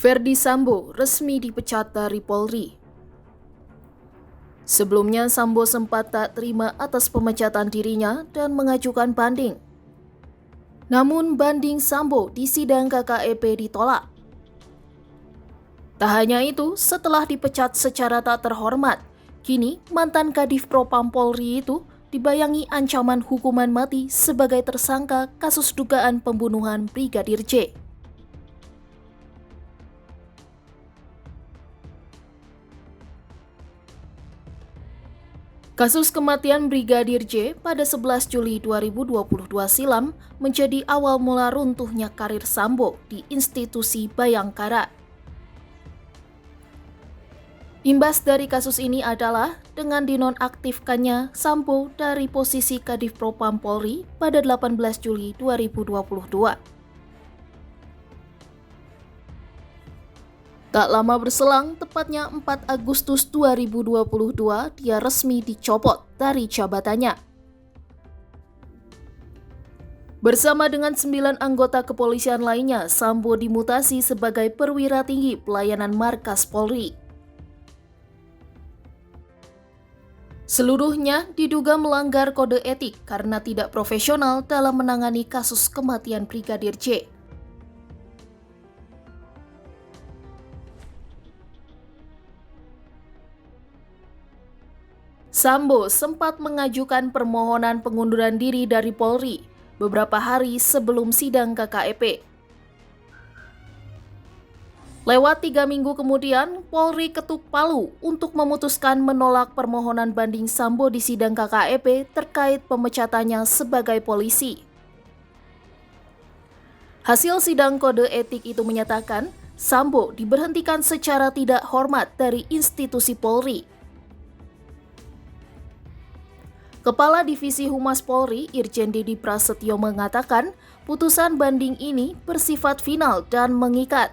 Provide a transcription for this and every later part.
Verdi Sambo resmi dipecat dari Polri. Sebelumnya, Sambo sempat tak terima atas pemecatan dirinya dan mengajukan banding. Namun, banding Sambo di sidang KKEP ditolak. Tak hanya itu, setelah dipecat secara tak terhormat, kini mantan Kadif Propam Polri itu dibayangi ancaman hukuman mati sebagai tersangka kasus dugaan pembunuhan Brigadir J. Kasus kematian Brigadir J pada 11 Juli 2022 silam menjadi awal mula runtuhnya karir Sambo di institusi Bayangkara. Imbas dari kasus ini adalah dengan dinonaktifkannya Sambo dari posisi Kadif Propam Polri pada 18 Juli 2022. Tak lama berselang, tepatnya 4 Agustus 2022, dia resmi dicopot dari jabatannya. Bersama dengan 9 anggota kepolisian lainnya, Sambo dimutasi sebagai perwira tinggi pelayanan markas Polri. Seluruhnya diduga melanggar kode etik karena tidak profesional dalam menangani kasus kematian Brigadir J. Sambo sempat mengajukan permohonan pengunduran diri dari Polri beberapa hari sebelum sidang KKEP. Lewat 3 minggu kemudian, Polri ketuk palu untuk memutuskan menolak permohonan banding Sambo di sidang KKEP terkait pemecatannya sebagai polisi. Hasil sidang kode etik itu menyatakan, Sambo diberhentikan secara tidak hormat dari institusi Polri. Kepala Divisi Humas Polri, Irjen Didi Prasetyo mengatakan, putusan banding ini bersifat final dan mengikat.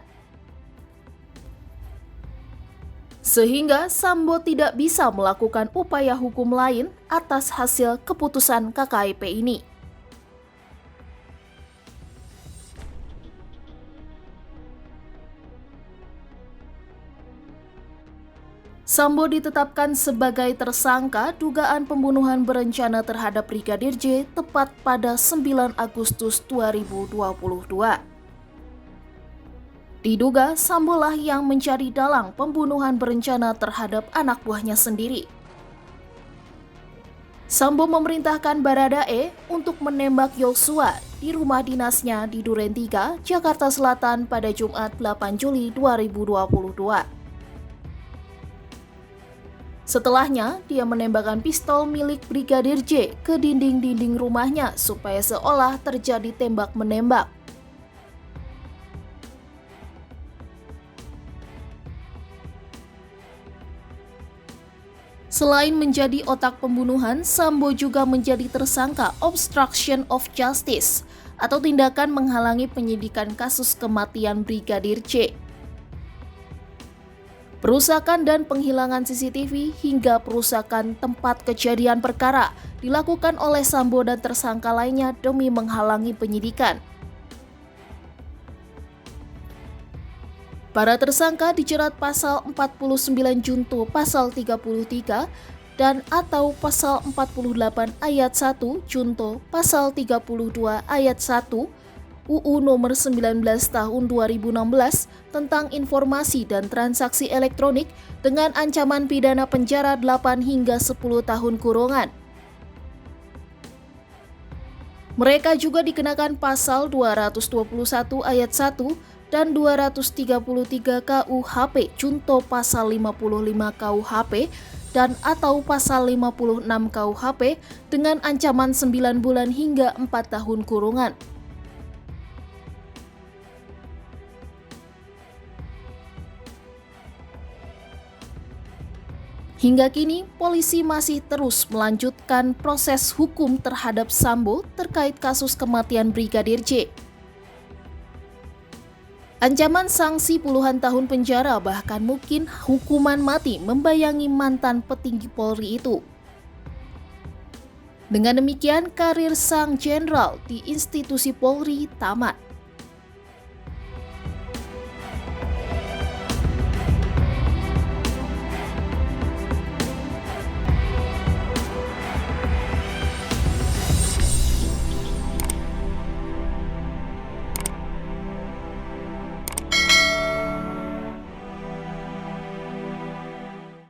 Sehingga Sambo tidak bisa melakukan upaya hukum lain atas hasil keputusan KKEP ini. Sambo ditetapkan sebagai tersangka dugaan pembunuhan berencana terhadap Brigadir J tepat pada 9 Agustus 2022. Diduga Sambo lah yang mencari dalang pembunuhan berencana terhadap anak buahnya sendiri. Sambo memerintahkan Baradae untuk menembak Yosua di rumah dinasnya di Duren 3, Jakarta Selatan pada Jumat 8 Juli 2022. Setelahnya, dia menembakkan pistol milik Brigadir J ke dinding-dinding rumahnya supaya seolah terjadi tembak-menembak. Selain menjadi otak pembunuhan, Sambo juga menjadi tersangka obstruction of justice atau tindakan menghalangi penyidikan kasus kematian Brigadir J. Perusakan dan penghilangan CCTV hingga perusakan tempat kejadian perkara dilakukan oleh Sambo dan tersangka lainnya demi menghalangi penyidikan. Para tersangka dijerat pasal 49 Junto pasal 33 dan atau pasal 48 ayat 1 Junto pasal 32 ayat 1 UU nomor 19 tahun 2016 tentang informasi dan transaksi elektronik dengan ancaman pidana penjara 8 hingga 10 tahun kurungan. Mereka juga dikenakan pasal 221 ayat 1 dan 233 KUHP Junto pasal 55 KUHP dan atau pasal 56 KUHP dengan ancaman 9 bulan hingga 4 tahun kurungan. Hingga kini, polisi masih terus melanjutkan proses hukum terhadap Sambo terkait kasus kematian Brigadir J. Ancaman sanksi puluhan tahun penjara bahkan mungkin hukuman mati membayangi mantan petinggi Polri itu. Dengan demikian, karir sang jenderal di institusi Polri tamat.